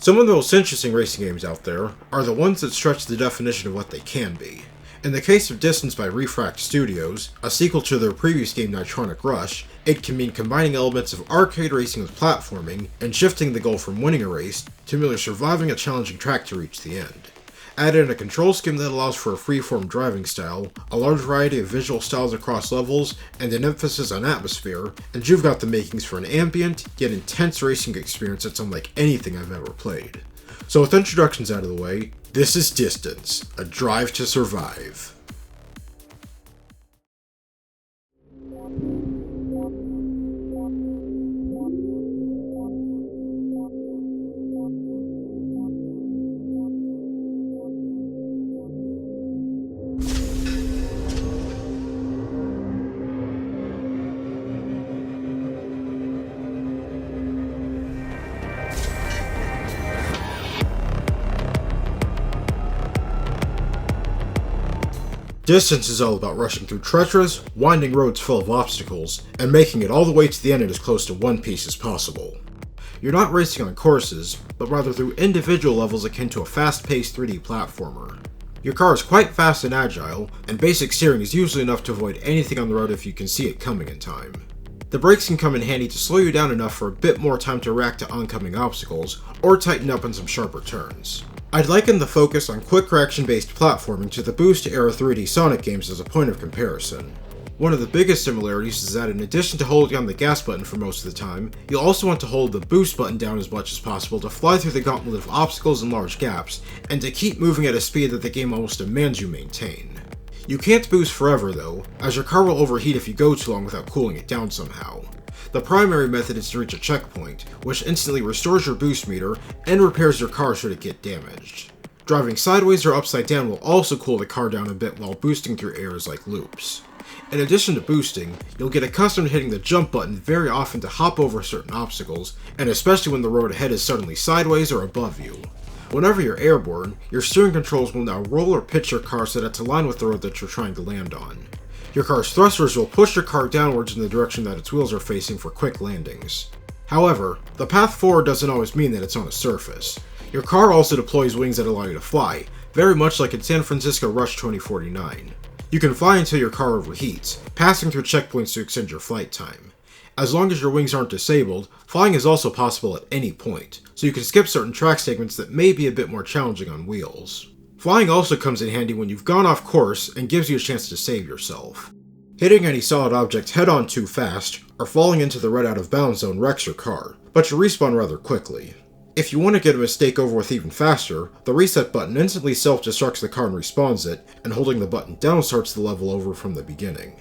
Some of the most interesting racing games out there are the ones that stretch the definition of what they can be. In the case of Distance by Refract Studios, a sequel to their previous game Nitronic Rush, it can mean combining elements of arcade racing with platforming and shifting the goal from winning a race to merely surviving a challenging track to reach the end. Add in a control scheme that allows for a free-form driving style, a large variety of visual styles across levels, and an emphasis on atmosphere, and you've got the makings for an ambient, yet intense racing experience that's unlike anything I've ever played. So with introductions out of the way, this is Distance, a drive to survive. Distance is all about rushing through treacherous, winding roads full of obstacles, and making it all the way to the end in as close to one piece as possible. You're not racing on courses, but rather through individual levels akin to a fast-paced 3D platformer. Your car is quite fast and agile, and basic steering is usually enough to avoid anything on the road if you can see it coming in time. The brakes can come in handy to slow you down enough for a bit more time to react to oncoming obstacles, or tighten up on some sharper turns. I'd liken the focus on quick reaction-based platforming to the Boost-era 3D Sonic games as a point of comparison. One of the biggest similarities is that in addition to holding on the gas button for most of the time, you'll also want to hold the boost button down as much as possible to fly through the gauntlet of obstacles and large gaps, and to keep moving at a speed that the game almost demands you maintain. You can't boost forever though, as your car will overheat if you go too long without cooling it down somehow. The primary method is to reach a checkpoint, which instantly restores your boost meter and repairs your car should it get damaged. Driving sideways or upside down will also cool the car down a bit while boosting through areas like loops. In addition to boosting, you'll get accustomed to hitting the jump button very often to hop over certain obstacles, and especially when the road ahead is suddenly sideways or above you. Whenever you're airborne, your steering controls will now roll or pitch your car so that to line with the road that you're trying to land on. Your car's thrusters will push your car downwards in the direction that its wheels are facing for quick landings. However, the path forward doesn't always mean that it's on a surface. Your car also deploys wings that allow you to fly, very much like in San Francisco Rush 2049. You can fly until your car overheats, passing through checkpoints to extend your flight time. As long as your wings aren't disabled, flying is also possible at any point, so you can skip certain track segments that may be a bit more challenging on wheels. Flying also comes in handy when you've gone off course and gives you a chance to save yourself. Hitting any solid object head-on too fast, or falling into the red out of bounds zone wrecks your car, but you respawn rather quickly. If you want to get a mistake over with even faster, the reset button instantly self-destructs the car and respawns it, and holding the button down starts the level over from the beginning.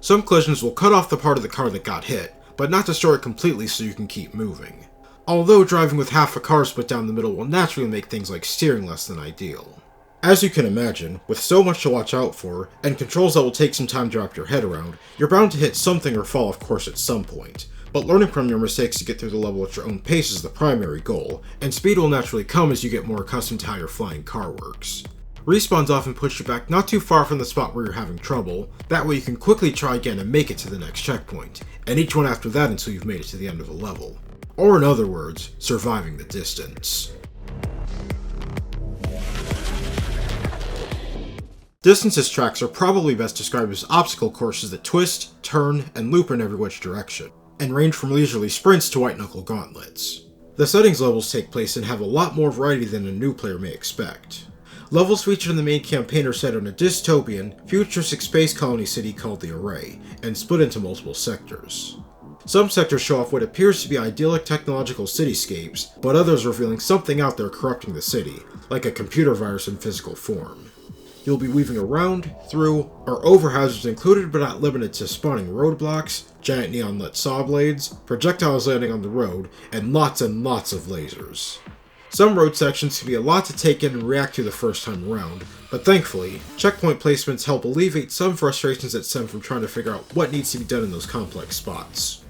Some collisions will cut off the part of the car that got hit, but not destroy it completely so you can keep moving. Although driving with half a car split down the middle will naturally make things like steering less than ideal. As you can imagine, with so much to watch out for, and controls that will take some time to wrap your head around, you're bound to hit something or fall off course at some point. But learning from your mistakes to get through the level at your own pace is the primary goal, and speed will naturally come as you get more accustomed to how your flying car works. Respawns often push you back not too far from the spot where you're having trouble, that way you can quickly try again and make it to the next checkpoint, and each one after that until you've made it to the end of the level. Or in other words, surviving the distance. Distance's tracks are probably best described as obstacle courses that twist, turn, and loop in every which direction, and range from leisurely sprints to white-knuckle gauntlets. The settings levels take place and have a lot more variety than a new player may expect. Levels featured in the main campaign are set on a dystopian, futuristic space colony city called the Array, and split into multiple sectors. Some sectors show off what appears to be idyllic technological cityscapes, but others revealing something out there corrupting the city, like a computer virus in physical form. You'll be weaving around, through, or over hazards included but not limited to spawning roadblocks, giant neon-lit saw blades, projectiles landing on the road, and lots of lasers. Some road sections can be a lot to take in and react to the first time around, but thankfully, checkpoint placements help alleviate some frustrations that stem from trying to figure out what needs to be done in those complex spots.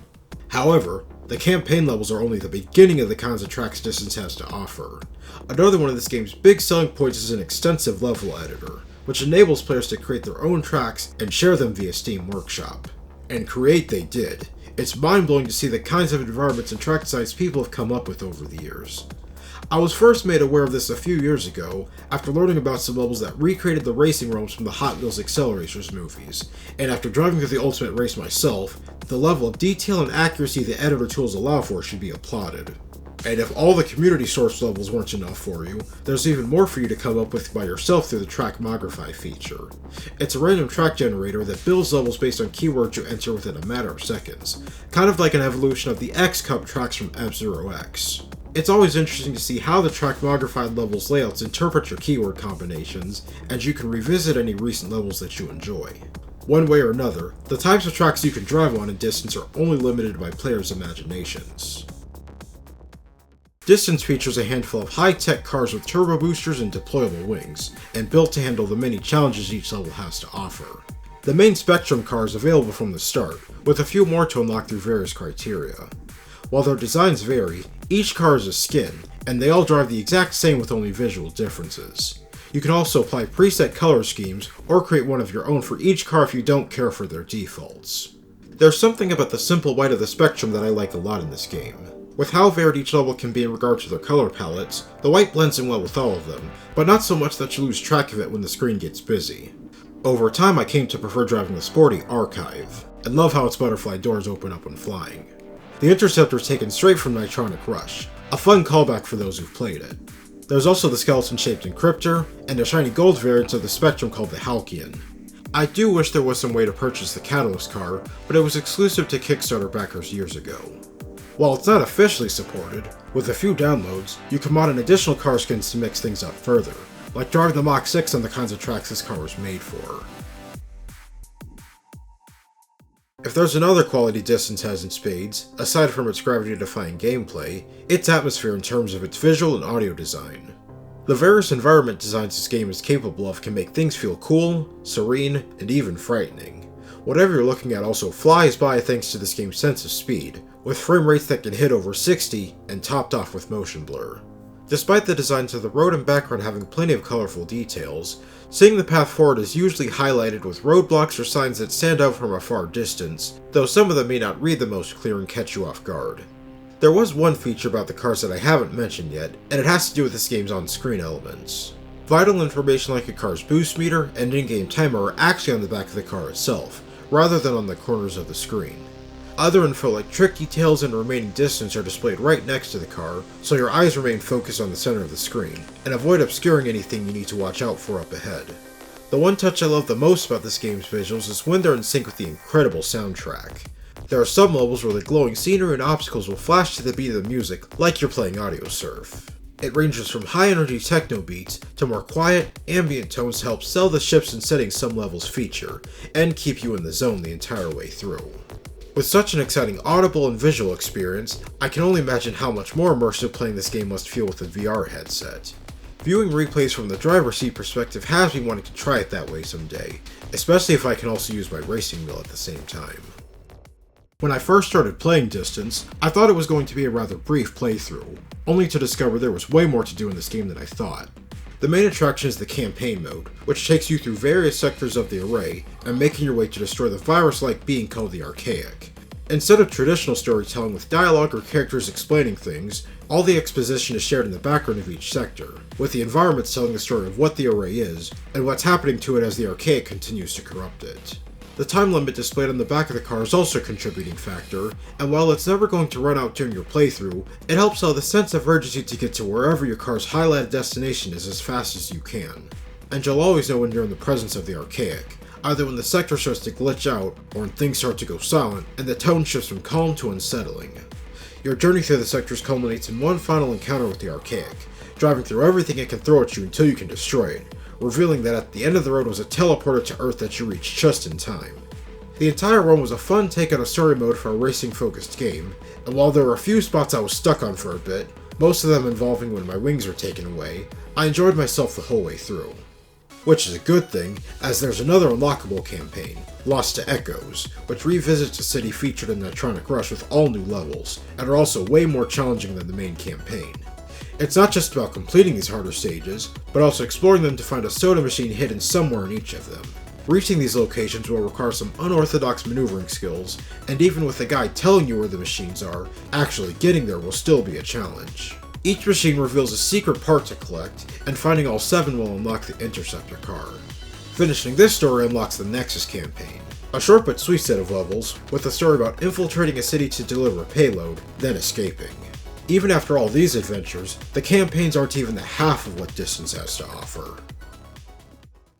However, the campaign levels are only the beginning of the kinds of tracks Distance has to offer. Another one of this game's big selling points is an extensive level editor, which enables players to create their own tracks and share them via Steam Workshop. And create they did. It's mind-blowing to see the kinds of environments and track designs people have come up with over the years. I was first made aware of this a few years ago after learning about some levels that recreated the racing realms from the Hot Wheels Accelerators movies, and after driving through the Ultimate Race myself, the level of detail and accuracy the editor tools allow for should be applauded. And if all the community source levels weren't enough for you, there's even more for you to come up with by yourself through the Trackmogrify feature. It's a random track generator that builds levels based on keywords you enter within a matter of seconds, kind of like an evolution of the X-Cup tracks from F-Zero X. It's always interesting to see how the Trackmogrified levels layouts interpret your keyword combinations, and you can revisit any recent levels that you enjoy. One way or another, the types of tracks you can drive on in Distance are only limited by players' imaginations. Distance features a handful of high-tech cars with turbo boosters and deployable wings, and built to handle the many challenges each level has to offer. The main Spectrum car is available from the start, with a few more to unlock through various criteria. While their designs vary, each car is a skin, and they all drive the exact same with only visual differences. You can also apply preset color schemes, or create one of your own for each car if you don't care for their defaults. There's something about the simple white of the Spectrum that I like a lot in this game. With how varied each level can be in regard to their color palettes, the white blends in well with all of them, but not so much that you lose track of it when the screen gets busy. Over time I came to prefer driving the sporty Archive, and love how its butterfly doors open up when flying. The Interceptor is taken straight from Nitronic Rush, a fun callback for those who've played it. There's also the skeleton-shaped Encryptor, and a shiny gold variant of the Spectrum called the Halcyon. I do wish there was some way to purchase the Catalyst car, but it was exclusive to Kickstarter backers years ago. While it's not officially supported, with a few downloads, you can mod in additional car skins to mix things up further, like driving the Mach 6 on the kinds of tracks this car was made for. If there's another quality Distance has in spades, aside from its gravity-defying gameplay, it's atmosphere in terms of its visual and audio design. The various environment designs this game is capable of can make things feel cool, serene, and even frightening. Whatever you're looking at also flies by thanks to this game's sense of speed, with frame rates that can hit over 60 and topped off with motion blur. Despite the designs of the road and background having plenty of colorful details, seeing the path forward is usually highlighted with roadblocks or signs that stand out from a far distance, though some of them may not read the most clear and catch you off guard. There was one feature about the cars that I haven't mentioned yet, and it has to do with this game's on-screen elements. Vital information like a car's boost meter and in-game timer are actually on the back of the car itself, rather than on the corners of the screen. Other info like trick details and remaining distance are displayed right next to the car, so your eyes remain focused on the center of the screen, and avoid obscuring anything you need to watch out for up ahead. The one touch I love the most about this game's visuals is when they're in sync with the incredible soundtrack. There are some levels where the glowing scenery and obstacles will flash to the beat of the music like you're playing Audio Surf. It ranges from high-energy techno beats to more quiet, ambient tones to help sell the ships and settings some levels feature, and keep you in the zone the entire way through. With such an exciting audible and visual experience, I can only imagine how much more immersive playing this game must feel with a VR headset. Viewing replays from the driver's seat perspective has me wanting to try it that way someday, especially if I can also use my racing wheel at the same time. When I first started playing Distance, I thought it was going to be a rather brief playthrough, only to discover there was way more to do in this game than I thought. The main attraction is the campaign mode, which takes you through various sectors of the array and making your way to destroy the virus-like being called the Archaic. Instead of traditional storytelling with dialogue or characters explaining things, all the exposition is shared in the background of each sector, with the environments telling the story of what the array is and what's happening to it as the Archaic continues to corrupt it. The time limit displayed on the back of the car is also a contributing factor, and while it's never going to run out during your playthrough, it helps sell the sense of urgency to get to wherever your car's highlighted destination is as fast as you can. And you'll always know when you're in the presence of the Archaic, either when the sector starts to glitch out, or when things start to go silent, and the tone shifts from calm to unsettling. Your journey through the sectors culminates in one final encounter with the Archaic, driving through everything it can throw at you until you can destroy it, revealing that at the end of the road was a teleporter to Earth that you reached just in time. The entire run was a fun take on a story mode for a racing-focused game, and while there were a few spots I was stuck on for a bit, most of them involving when my wings were taken away, I enjoyed myself the whole way through. Which is a good thing, as there's another unlockable campaign, Lost to Echoes, which revisits a city featured in Nitronic Rush with all new levels, and are also way more challenging than the main campaign. It's not just about completing these harder stages, but also exploring them to find a soda machine hidden somewhere in each of them. Reaching these locations will require some unorthodox maneuvering skills, and even with a guide telling you where the machines are, actually getting there will still be a challenge. Each machine reveals a secret part to collect, and finding all 7 will unlock the Interceptor car. Finishing this story unlocks the Nexus campaign, a short but sweet set of levels, with a story about infiltrating a city to deliver a payload, then escaping. Even after all these adventures, the campaigns aren't even the half of what Distance has to offer.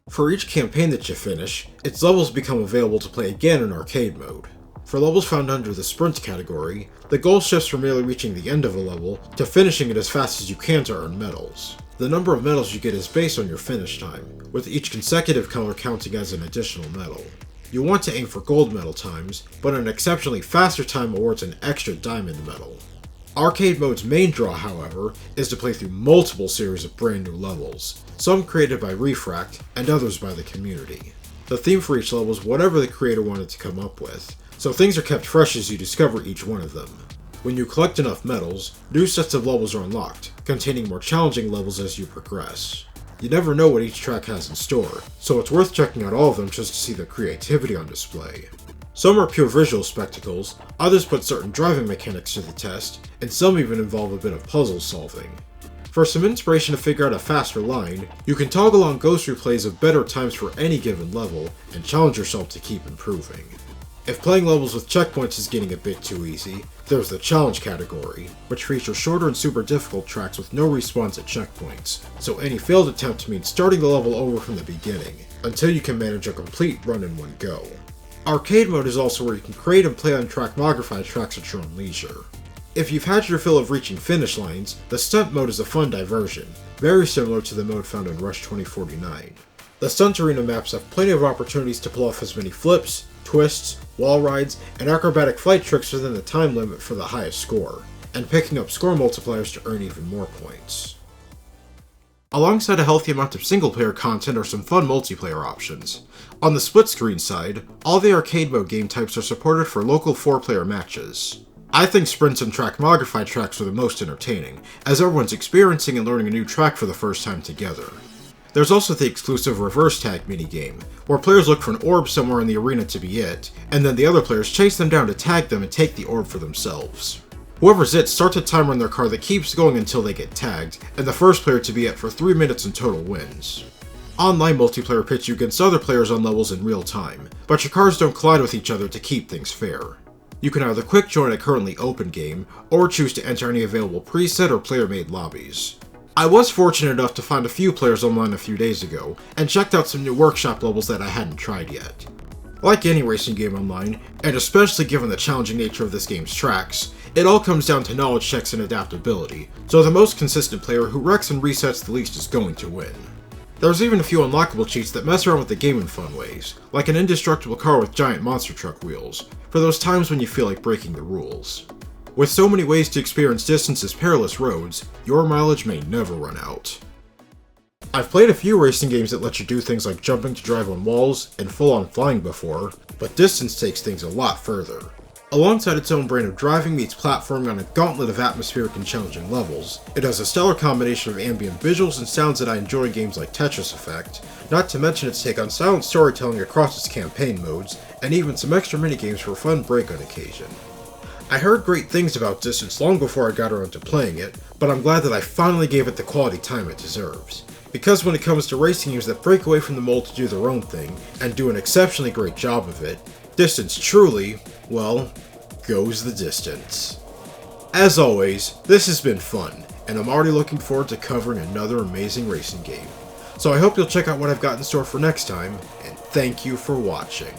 For each campaign that you finish, its levels become available to play again in arcade mode. For levels found under the Sprint category, the goal shifts from merely reaching the end of a level to finishing it as fast as you can to earn medals. The number of medals you get is based on your finish time, with each consecutive color counting as an additional medal. You want to aim for gold medal times, but an exceptionally faster time awards an extra diamond medal. Arcade mode's main draw, however, is to play through multiple series of brand new levels, some created by Refract and others by the community. The theme for each level is whatever the creator wanted to come up with, so things are kept fresh as you discover each one of them. When you collect enough medals, new sets of levels are unlocked, containing more challenging levels as you progress. You never know what each track has in store, so it's worth checking out all of them just to see the creativity on display. Some are pure visual spectacles, others put certain driving mechanics to the test, and some even involve a bit of puzzle solving. For some inspiration to figure out a faster line, you can toggle on ghost replays of better times for any given level, and challenge yourself to keep improving. If playing levels with checkpoints is getting a bit too easy, there's the challenge category, which features shorter and super difficult tracks with no respawns at checkpoints, so any failed attempt means starting the level over from the beginning, until you can manage a complete run in one go. Arcade mode is also where you can create and play on trackmography tracks at your own leisure. If you've had your fill of reaching finish lines, the stunt mode is a fun diversion, very similar to the mode found in Rush 2049. The stunt arena maps have plenty of opportunities to pull off as many flips, twists, wall rides, and acrobatic flight tricks within the time limit for the highest score, and picking up score multipliers to earn even more points. Alongside a healthy amount of single-player content are some fun multiplayer options. On the split-screen side, all the arcade mode game types are supported for local 4-player matches. I think sprints and trackmography tracks are the most entertaining, as everyone's experiencing and learning a new track for the first time together. There's also the exclusive reverse tag minigame, where players look for an orb somewhere in the arena to be it, and then the other players chase them down to tag them and take the orb for themselves. Whoever's it starts a timer in their car that keeps going until they get tagged, and the first player to be it for 3 minutes in total wins. Online multiplayer pits you against other players on levels in real time, but your cars don't collide with each other to keep things fair. You can either quick join a currently open game, or choose to enter any available preset or player-made lobbies. I was fortunate enough to find a few players online a few days ago, and checked out some new workshop levels that I hadn't tried yet. Like any racing game online, and especially given the challenging nature of this game's tracks, it all comes down to knowledge checks and adaptability, so the most consistent player who wrecks and resets the least is going to win. There's even a few unlockable cheats that mess around with the game in fun ways, like an indestructible car with giant monster truck wheels, for those times when you feel like breaking the rules. With so many ways to experience Distance's perilous roads, your mileage may never run out. I've played a few racing games that let you do things like jumping to drive on walls and full-on flying before, but Distance takes things a lot further. Alongside its own brand of driving meets platforming on a gauntlet of atmospheric and challenging levels, it has a stellar combination of ambient visuals and sounds that I enjoy in games like Tetris Effect, not to mention its take on silent storytelling across its campaign modes, and even some extra minigames for a fun break on occasion. I heard great things about Distance long before I got around to playing it, but I'm glad that I finally gave it the quality time it deserves. Because when it comes to racing games that break away from the mold to do their own thing, and do an exceptionally great job of it, Distance truly, well, goes the distance. As always, this has been fun, and I'm already looking forward to covering another amazing racing game. So I hope you'll check out what I've got in store for next time, and thank you for watching.